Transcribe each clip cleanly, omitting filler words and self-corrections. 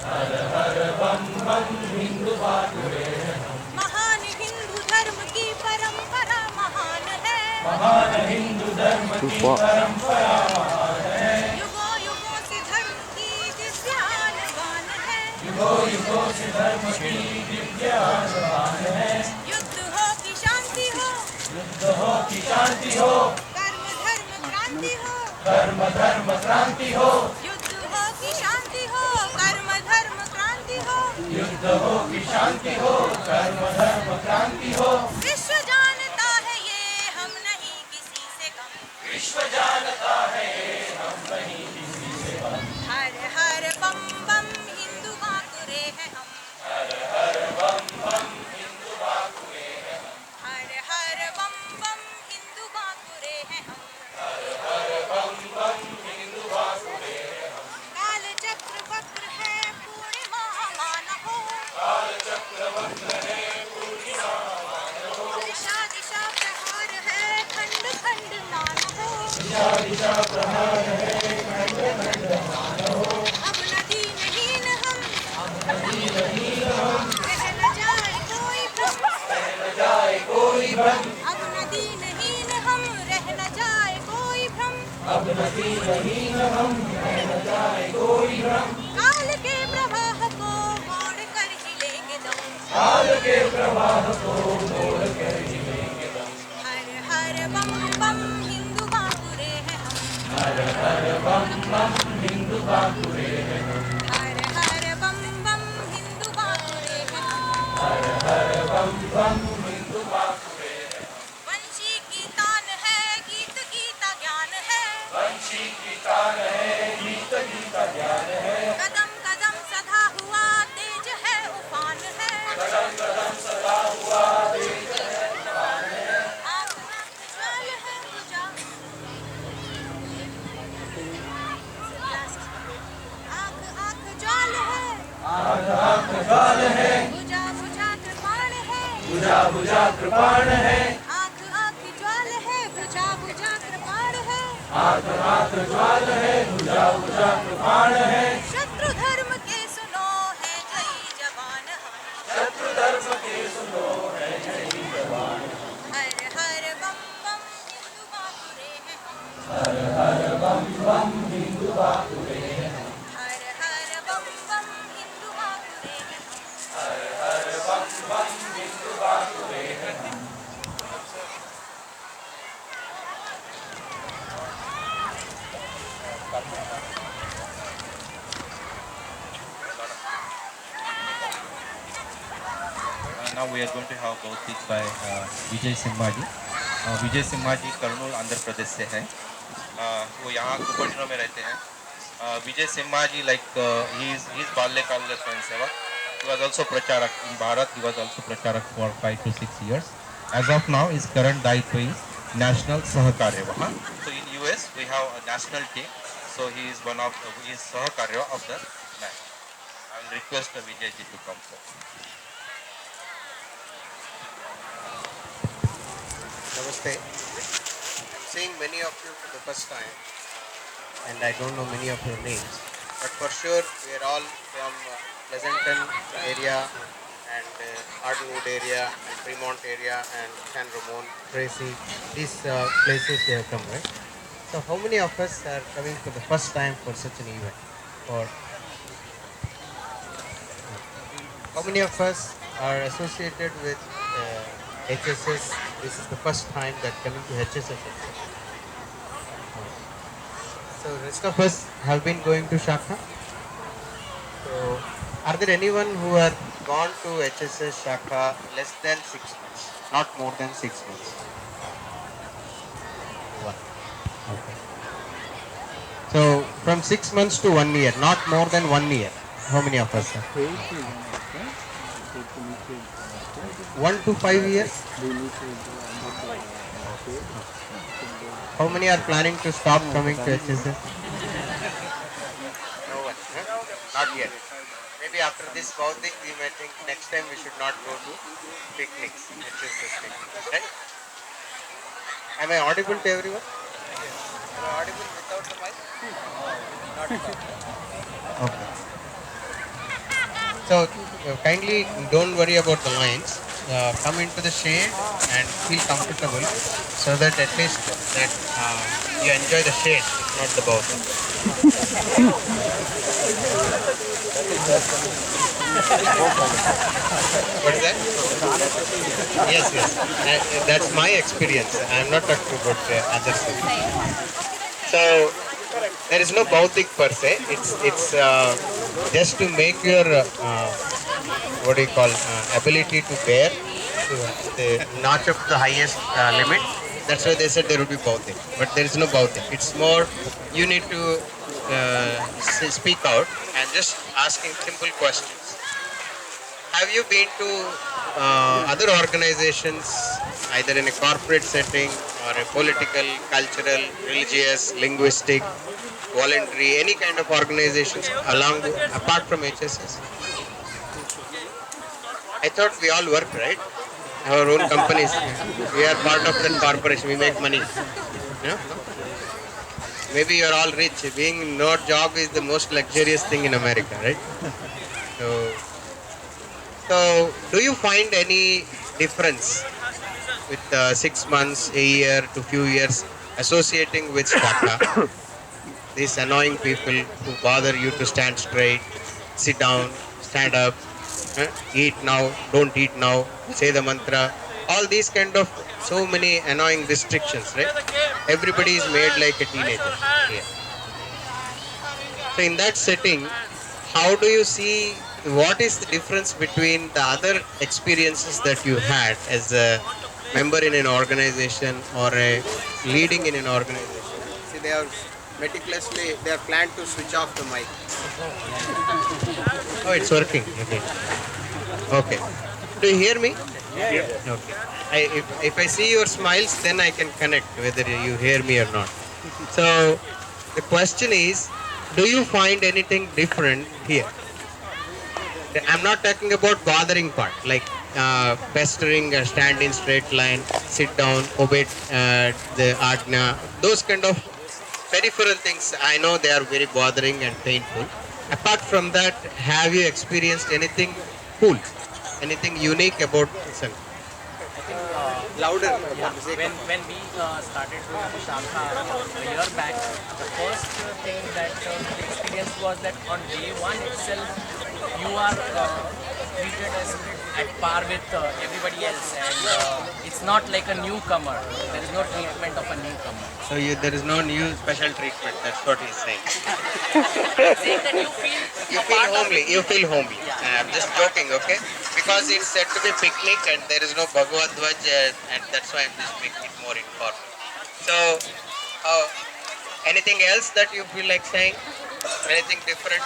हर हर बम बम हिंदू बहादुर हैं हम। महान हिंदू धर्म की परंपरा महान है। महान हिंदू धर्म की परंपरा महान है। युगों युगों से धर्म की दिव्य आन है। युगों युगों से धर्म की दिव्य आन है। युद्ध हो कि शांति हो, युद्ध हो कि शांति हो, कर्म धर्म क्रांति हो। कर्म धर्म क्रांति हो। युद्ध हो कि शांति हो, कर्म धर्म क्रांति हो। युद्ध हो कि शांति हो, कर्म धर्म क्रांति हो। विश्व जानता है ये हम नहीं किसी से कम। विश्व जानता है ये हम नहीं किसी से कम। हर हर बम बम हिंदू बाकुरे हैं हम। हर हर बम बम हिंदू बाकुरे हैं हम। हर हर बम बम हिंदू बाकुरे हैं हम। हर हर बम बम हिंदू बाकुरे हैं हम। काल चक्र वक्र है पूर्णिमा मान हो। काल चक्र वक्र है पूर्णिमा मान हो। दिशा दिशा प्रहार है खंड खंड मान हो। दिशा दिशा प्रहार है खंड खंड मान हो। अब नदी नहीं न हम, नदी नहीं हम, रह न जाए कोई भ्रम। रह न जाए कोई भ्रम। अब नदी नहीं न हम, रह न जाए कोई भ्रम। अब नदी नहीं हम, रह न जाए कोई भ्रम। काल के प्रवाह को मोड़ कर ही लेंगे दम। काल के प्रवाह को मोड़ कर ही लेंगे दम। हर हर बम बम हिंदू बाकुरे हैं हम। हर हर बम बम हिंदू बाकुरे हैं हम। हर हर बम बम हिंदू बाकुरे हैं हम। हर हर बम बम हिंदू बाकुरे हैं हम। वंशी की तान है गीत गीता ज्ञान है। वंशी की तान है गीत गीता ज्ञान है। कदम कदम सधा हुआ तेज है उफान है। कदम कदम सदा हुआ तेज है तूफान है। आँख आँख ज्वाल है बुझा। आँख आँख ज्वाल है, आँख आँख ज्वाल है, बुझा बुझा कृपाण है। बुझा बुझा कृपाण है। आँख आँख ज्वाल है, बुझा बुझा कृपाण है। आँख आँख ज्वाल है, बुझा बुझा कृपाण है। शत्रु धर्म के सुनो है जय जवान हम। शत्रु धर्म के सुनो है जय जवान। हर हर बम बम हिंदू बाकुरे हैं हम। हर हर बम बम हिंदू बाकुरे हैं हम। हर हर बम बम हिंदू बाकुरे हैं हम। हर हर बम बम हिंदू बाकुरे हैं हम। Now we are going to have both speech by विजय सिम्हा जी। विजय सिम्हा जी कर्नूल आंध्र प्रदेश से हैं। वो यहाँ कुपटिनो में रहते हैं। विजय सिम्हा जी he is बाल्यकाल स्वयं सेवक। He was also प्रचारक in Bharat. He was also प्रचारक for 5 to 6 years. As of now, his current दायित्व is national सहकार्य वहाँ। So in US we have a national team. So he is सहकार्य of the match. I will request Vijay ji to come forward. Namaste. I'm seeing many of you for the first time, and I don't know many of your names, but for sure we are all from Pleasanton area and Ardenwood area and Fremont area and San Ramon, Tracy. These places we have come, right? So how many of us are coming for the first time for such an event? Or how many of us are associated with HSS? This is the first time that coming to HSS. So rest of us have been going to Shakha. So are there anyone who have gone to HSS Shakha less than 6 months? Not more than 6 months. One. Okay. So from 6 months to 1 year, not more than 1 year. How many of us are? 1 to 5 years. How many are planning to stop coming to HSS? No one. Huh? Not yet. Maybe after this Baudik, we may think next time we should not go to picnics. HSS picnics, right? Am I audible to everyone? Am I audible without the mic? Not at all. Okay. So kindly don't worry about the lines. Come into the shade and feel comfortable, so that at least that you enjoy the shade, if not the both. What is that? Yes, yes. That's my experience. I'm not talking about others. So there is no bautic per se. It's just to make your what do you call ability to bear to the notch of the highest limit. That's why they said there would be bautic, but there is no bautic. It's more you need to speak out and just asking simple questions. Have you been to other organizations, either in a corporate setting or a political, cultural, religious, linguistic, voluntary, any kind of organizations along apart from HSS? I thought we all work, right? Our own companies. We are part of that corporation. We make money. Yeah? Maybe you are all rich. Being no job is the most luxurious thing in America, right? So do you find any difference with 6 months, a year to few years associating with Shaka? These annoying people who bother you to stand straight, sit down, stand up, eat now, don't eat now, say the mantra. All these kind of so many annoying restrictions, right? Everybody is made like a teenager here. So in that setting, how do you see what is the difference between the other experiences that you had as a member in an organization or a leading in an organization? See, they are meticulously, they are planned to switch off the mic. Oh, it's working. Okay. Okay. Do you hear me? Yeah. Okay. If I see your smiles, then I can connect whether you hear me or not. So the question is, do you find anything different here? I'm not talking about bothering part, like pestering, stand in straight line, sit down, obey the ajna, those kind of peripheral things. I know they are very bothering and painful. Apart from that, have you experienced anything cool, anything unique about Sangh? Louder. Yeah, when we started doing Shaka a year back, the first thing that we experienced was that on day one itself, you are treated as at par with everybody else, and it's not like a newcomer. There is no treatment of a newcomer. So there is no new special treatment. That's what he's saying. Saying that You feel homely. You feel homely. I'm just joking, okay? Because it's said to be picnic and there is no Bhagavad Dvaj, and that's why I'm just making it more informal. So, anything else that you feel like saying? Anything different?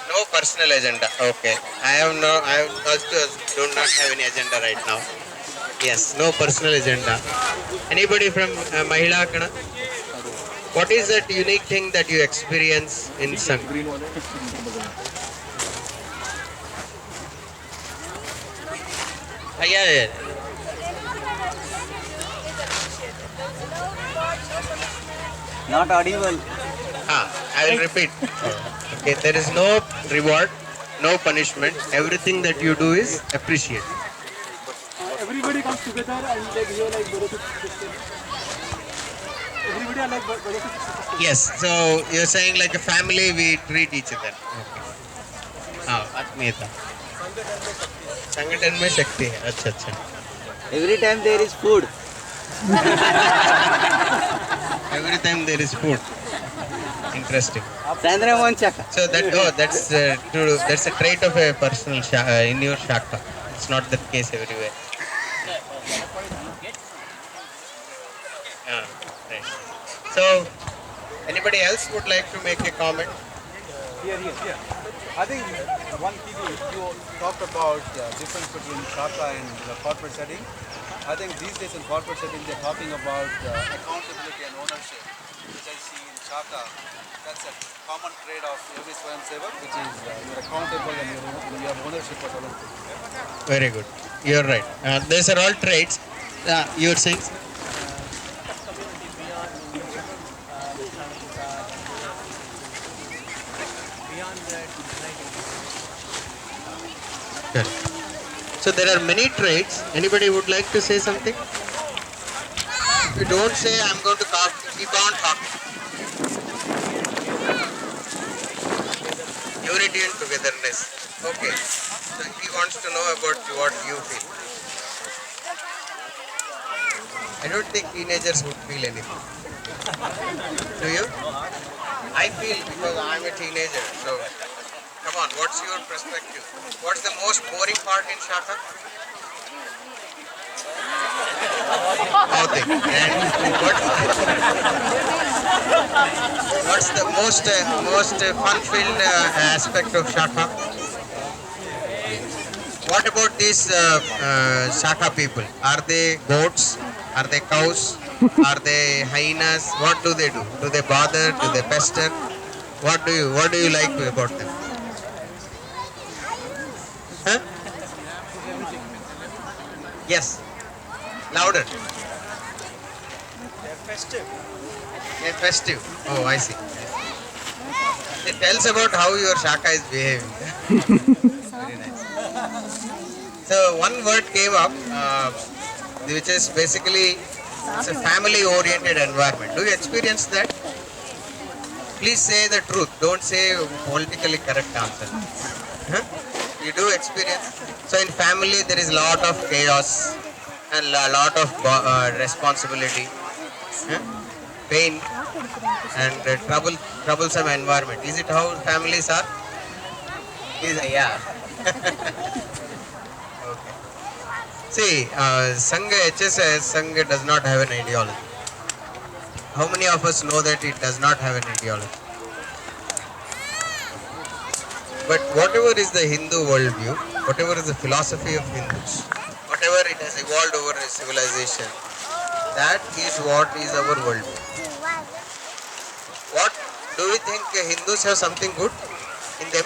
No personal agenda. Okay. I also do not have any agenda right now. Yes, no personal agenda. Anybody from Mahila Kana? What is that unique thing that you experience in Sangh? Yeah. Not audible. I will repeat. Okay, there is no reward, no punishment. Everything that you do is appreciated. Everybody comes together and like here like Borosu system. Everybody are like Borosu system. Yes, so you're saying like a family we treat each other. Okay. Atmiyata. संगठन में शक्ति है. अच्छा. Every time there is food. Every time there is food. Interesting. Sandra Monchaka. So that's a trait of a personal in your shaka. It's not the case everywhere. Right. So, anybody else would like to make a comment? Here. I think one key you talked about the difference between Shaka and the corporate setting. I think these days in corporate setting they're talking about accountability and ownership, which I see in Shaka. That's a common trait of every Swayam Sevak, which is you're accountable and you have ownership of other things. Very good. You're right. These are all traits. You're saying? We beyond that, Good. So there are many traits. Anybody would like to say something? If you don't say, I'm going to keep on talking. Unity and togetherness. Okay. So he wants to know about what you feel. I don't think teenagers would feel anything. Do you? I feel because I'm a teenager. So come on, what's your perspective? What's the most boring part in Shaka? Nothing. And what's the most fun-filled aspect of Shaka? What about these Shaka people? Are they goats? Are they cows? Are they hyenas? What do they do? Do they bother? Do they pester? What do you like about them? Huh? Yes. Louder. They're festive. They're festive. Oh, I see. It tells about how your Shaka is behaving. Very nice. So one word came up, which is basically it's a family-oriented environment. Do you experience that? Please say the truth. Don't say politically correct answer. Huh? You do experience. So in family there is a lot of chaos and a lot of responsibility, pain, and troublesome environment. Is it how families are? Yeah. Okay. See, Sangha HSS, Sangha does not have an ideology. How many of us know that it does not have an ideology? But whatever is the Hindu worldview, whatever is the philosophy of Hindus, whatever it has evolved over a civilization, that is what is our worldview. What do you think Hindus have something good in them?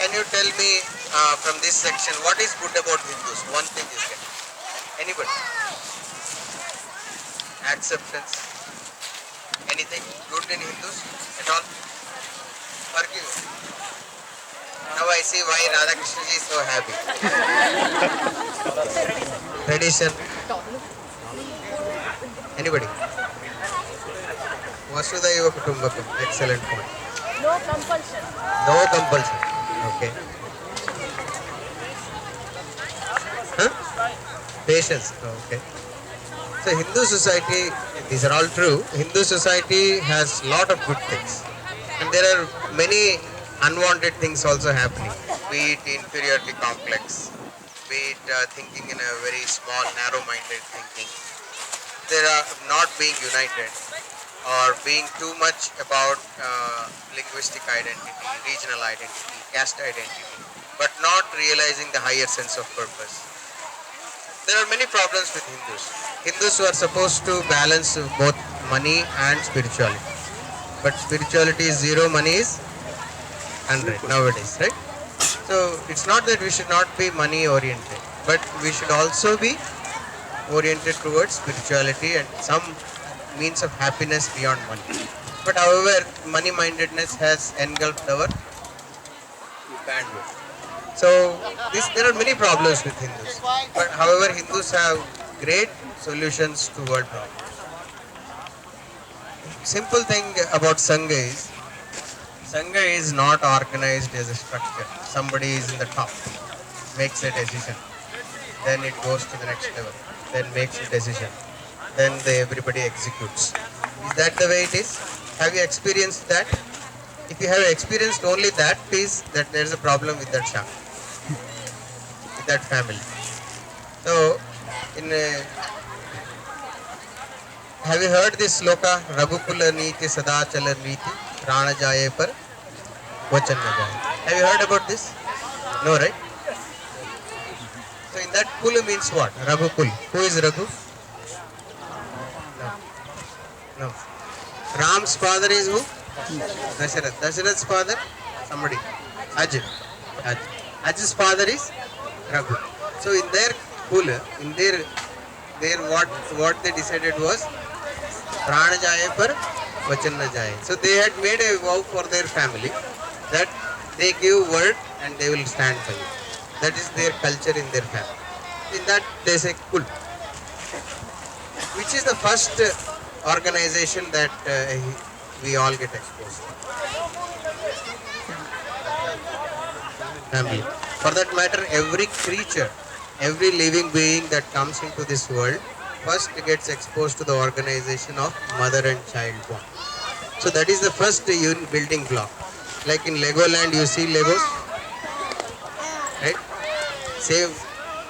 Can you tell me from this section what is good about Hindus? One thing is there. Anybody? Acceptance. Anything good in Hindus at all? Forgive. Now I see why Radhakrishna ji is so happy. Tradition. Anybody? Vasudhaiva Kutumbakam. Excellent point. No compulsion. No compulsion. Okay. Huh? Patience. Okay. So Hindu society, these are all true. Hindu society has lot of good things. And there are many unwanted things also happening. Be it inferiority complex, be it thinking in a very small, narrow-minded thinking. There are not being united or being too much about linguistic identity, regional identity, caste identity, but not realizing the higher sense of purpose. There are many problems with Hindus. Hindus who are supposed to balance both money and spirituality. But spirituality is 0, money is 100 nowadays, right? So it's not that we should not be money oriented, but we should also be oriented towards spirituality and some means of happiness beyond money. But however, money mindedness has engulfed our bandwidth. So there are many problems with Hindus. But however, Hindus have great solutions to world problems. Simple thing about Sangha is not organized as a structure. Somebody is in the top, makes a decision, then it goes to the next level, then makes a decision, then everybody executes. Is that the way it is? Have you experienced that? If you have experienced only that piece, that there is a problem with that shaka, with that family. So, have you heard this sloka? Raghukula Niti Sadachala Niti Rana Jaye Par Vachan Na Jaye. Have you heard about this? No, right? So in that Kul means what? Raghukul. Who is Raghu? No. Ram's father is who? Dasharath. Dasharath's father? Somebody. Aj. Aj's father is Raghu. So in their Kul, in their what they decided was Prana Jaye Par Vachan Na Jaye. So they had made a vow for their family that they give word and they will stand by you. That is their culture in their family. In that they say kul, which is the first organization that we all get exposed to. Family. For that matter, every creature, every living being that comes into this world first gets exposed to the organization of mother and child bond. So that is the first building block. Like in Legoland, you see Legos, right? Same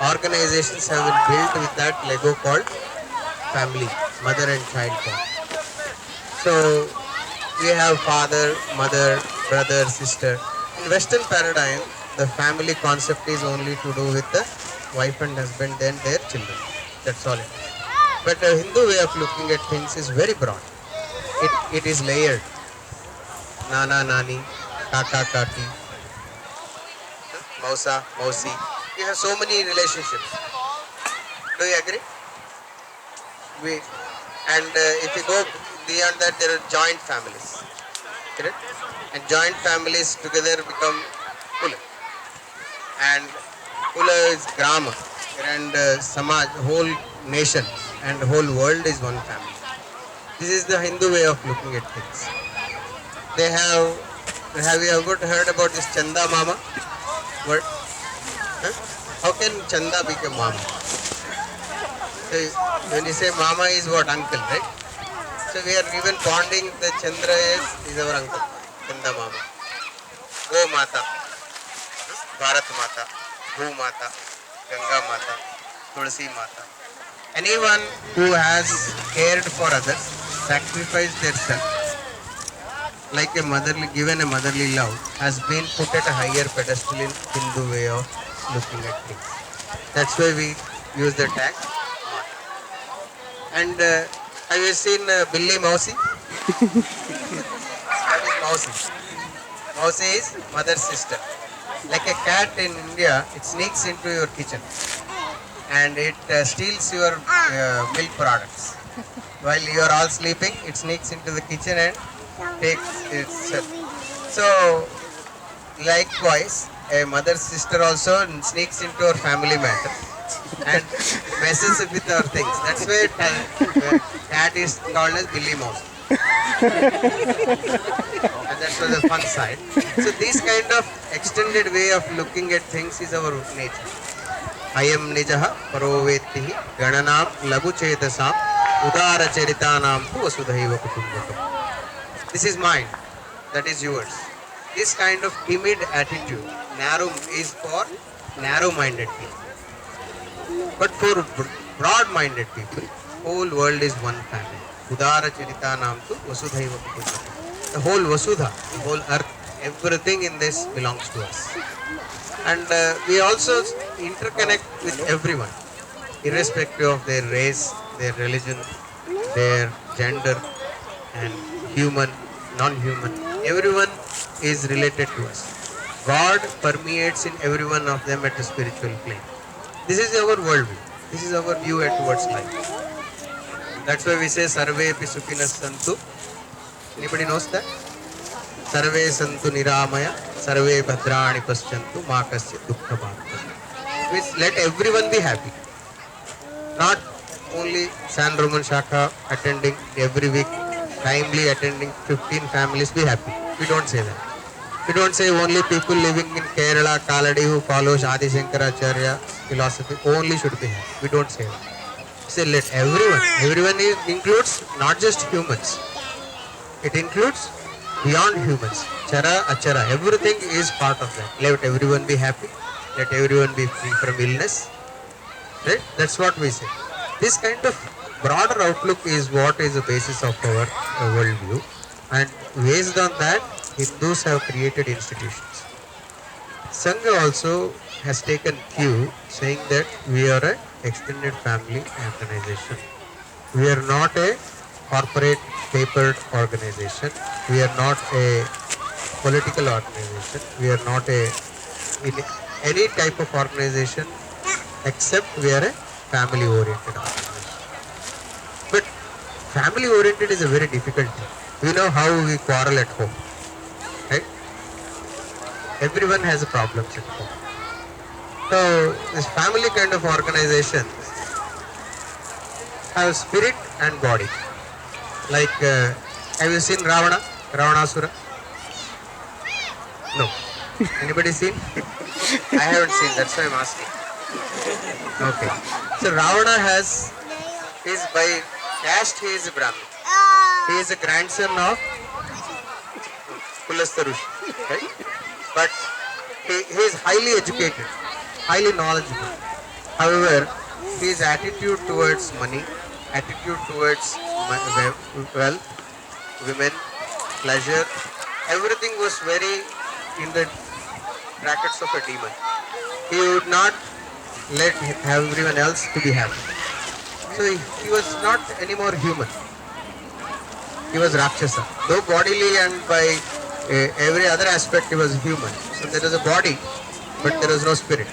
organizations have been built with that Lego called family, mother and child bond. So we have father, mother, brother, sister. In Western paradigm, the family concept is only to do with the wife and husband and their children. That's all it is. But the Hindu way of looking at things is very broad. It is layered. Nana, Nani, Kaka, Kaki, Mausa, Mausi. We have so many relationships. Do you agree? If you go beyond that, there are joint families. Correct? And joint families together become Kula. And Kula is Grama. And Samaj, whole nation and whole world is one family. This is the Hindu way of looking at things. They have you ever heard about this Chanda Mama word? Huh? How can Chanda become Mama? So when you say Mama is what? Uncle, right? So we are even bonding the Chandra is our uncle, Chanda Mama. Go Mata, Bharat Mata, Bhu Mata, Ganga Mata, Tulsi Mata. Anyone who has cared for others, sacrificed their self, like given a motherly love, has been put at a higher pedestal in Hindu way of looking at things. That's why we use the tag. And have you seen Billy Mausi? That is Mausi. Mausi is mother's sister. Like a cat in India, it sneaks into your kitchen and it steals your milk products. While you are all sleeping, it sneaks into the kitchen and takes its. So, likewise, a mother's sister also sneaks into our family matter and messes with our things. That's why cat is called as Billy Mouse. And that's the fun side. So, this kind of extended way of looking at things is our nature. Ayam nijaha parovetihi gananam lagu chetasam udara charitanam tu vasudhaiva kutumbakam. This is mine, that is yours. This kind of timid attitude, narrow, is for narrow-minded people. But for broad-minded people, whole world is one family. Udara charitanam tu vasudhaiva kutumbakam. The whole Vasudha, the whole earth, everything in this belongs to us. And we also interconnect with everyone, irrespective of their race, their religion, their gender, and human, non-human. Everyone is related to us. God permeates in every one of them at a spiritual plane. This is our worldview. This is our view towards life. That's why we say Sarve pi sukhinas santu. Anybody knows that? Sarve santu niramaya, sarve bhadrani paschantu, ma kasya dukkha bhakta. Which let everyone be happy. Not only San Roman Shakha attending every week, timely attending 15 families, be happy. We don't say that. We don't say only people living in Kerala, Kaladi who follows Adi Shankaracharya philosophy only should be happy. We don't say that. We say let everyone. Everyone includes not just humans. It includes beyond humans. Chara, achara, everything is part of that. Let everyone be happy. Let everyone be free from illness. Right? That's what we say. This kind of broader outlook is what is the basis of our worldview. And based on that, Hindus have created institutions. Sangha also has taken cue saying that we are an extended family organization. We are not a corporate papered organization. We are not a political organization. We are not in any type of organization except we are a family oriented organization. But family oriented is a very difficult thing. We know how we quarrel at home, right? Everyone has a problem at home. So this family kind of organization have spirit and body. Like, have you seen Ravana? Ravanasura? No. Anybody seen? I haven't seen, that's why I'm asking. Okay. So Ravana is by caste, he is a Brahmin. He is a grandson of Pulastya Rishi, right? But he is highly educated, highly knowledgeable. However, his attitude towards money, attitude towards wealth, women, pleasure, everything was very in the brackets of a demon. He would not let everyone else to be happy. So he was not anymore human. He was Rakshasa. Though bodily and by every other aspect he was human. So there is a body, but there is no spirit.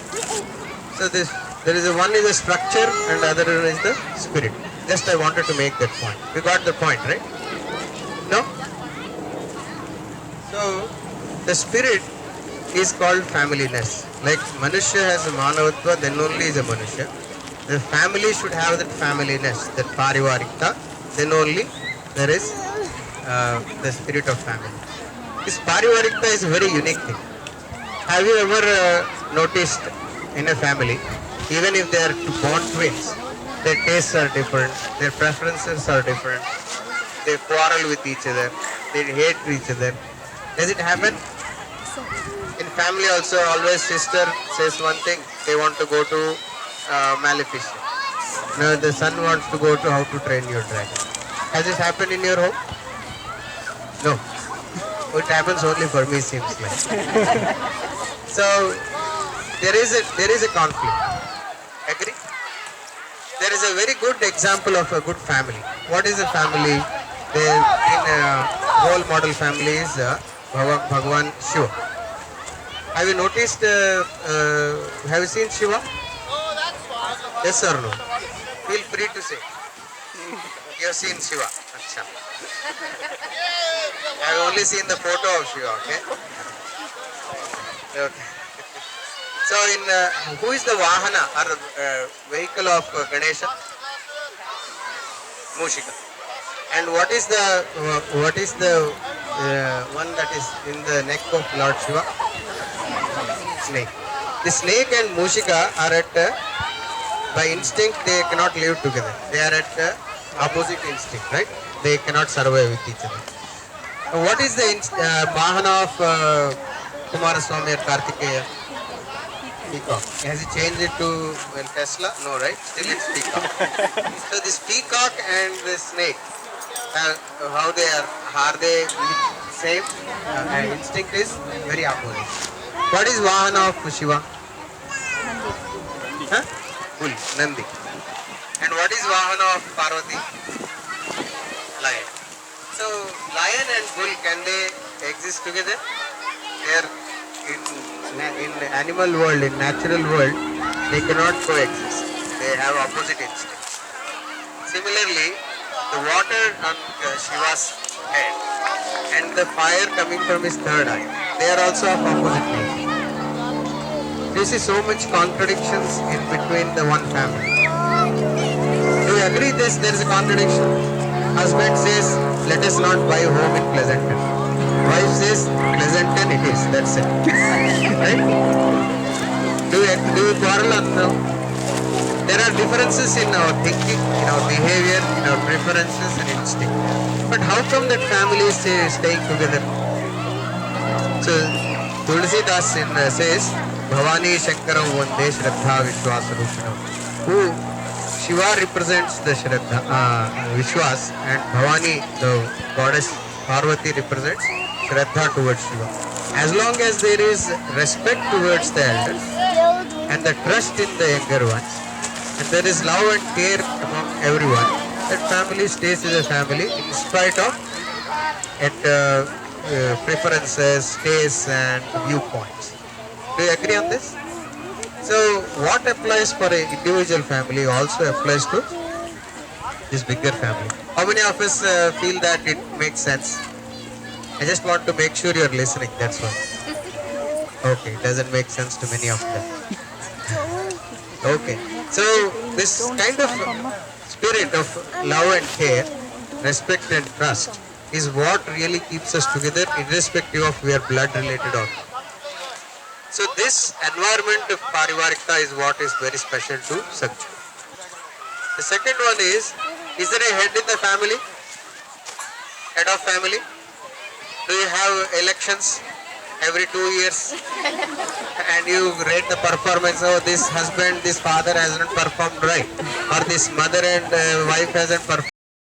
So there is one is the structure and the other is the spirit. Just I wanted to make that point. You got the point, right? No? So the spirit is called familyness. Like Manusya has a Manavatva, then only is a Manusya. The family should have that familyness, that parivarikta, then only there is the spirit of family. This parivarikta is a very unique thing. Have you ever noticed in a family, even if they are born twins, their tastes are different, their preferences are different, they quarrel with each other, they hate each other. Does it happen? In family also, always sister says one thing, they want to go to Maleficent. Now the son wants to go to How to Train Your Dragon. Has this happened in your home? No. It happens only for me, seems like. So there is a conflict. Agree? There is a very good example of a good family. What is a family? Role model family is Bhagwan Shiva. Have you noticed? Have you seen Shiva? Yes or no? Feel free to say. You have seen Shiva. Achha. I have only seen the photo of Shiva. Okay. So who is the Vahana or vehicle of Ganesha? Mushika. And what is the one that is in the neck of Lord Shiva? Snake. The snake and Mushika are at by instinct they cannot live together. They are at opposite instinct, right? They cannot survive with each other. What is the Vahana of Kumaraswamy or Kartikeya? Peacock. Has he changed it to Tesla? No, right? Still it's peacock. So this peacock and the snake, how they are they same? Instinct is very opposite. What is Vahana of Shiva? Huh? Bull, Nandi. And what is Vahana of Parvati? Lion. So lion and bull, can they exist together? They are in animal world, in natural world, they cannot coexist. They have opposite instincts. Similarly, the water on Shiva's head and the fire coming from his third eye, they are also of opposite nature. You see so much contradictions in between the one family. Do you agree there is a contradiction? Husband says, let us not buy home in Pleasanton. Wife says, Pleasanton it is, that's it. Right? Do you quarrel or no? There are differences in our thinking, in our behavior, in our preferences and instinct. But how come that family is staying together? So Tulsidas says, Bhavani Shankaram Vande Shraddha Vishwasa Rushanam. Who Shiva represents the Shraddha, Vishwas, and Bhavani, the goddess Parvati, represents Shraddha towards Shiva. As long as there is respect towards the elders and the trust in the younger ones, and there is love and care among everyone, that family stays as a family in spite of preferences, tastes and viewpoints. Do you agree on this? So what applies for an individual family also applies to this bigger family. How many of us feel that it makes sense? I just want to make sure you're listening, that's why. Okay, it doesn't make sense to many of them. Okay, so this kind of spirit of love and care, respect and trust is what really keeps us together, irrespective of we are blood related or not. So this environment of Parivarika is what is very special to Sakchi. The second one is there a head in the family? Head of family? Do you have elections every 2 years? And you rate the performance of this husband, this father hasn't performed right, or this mother and wife hasn't performed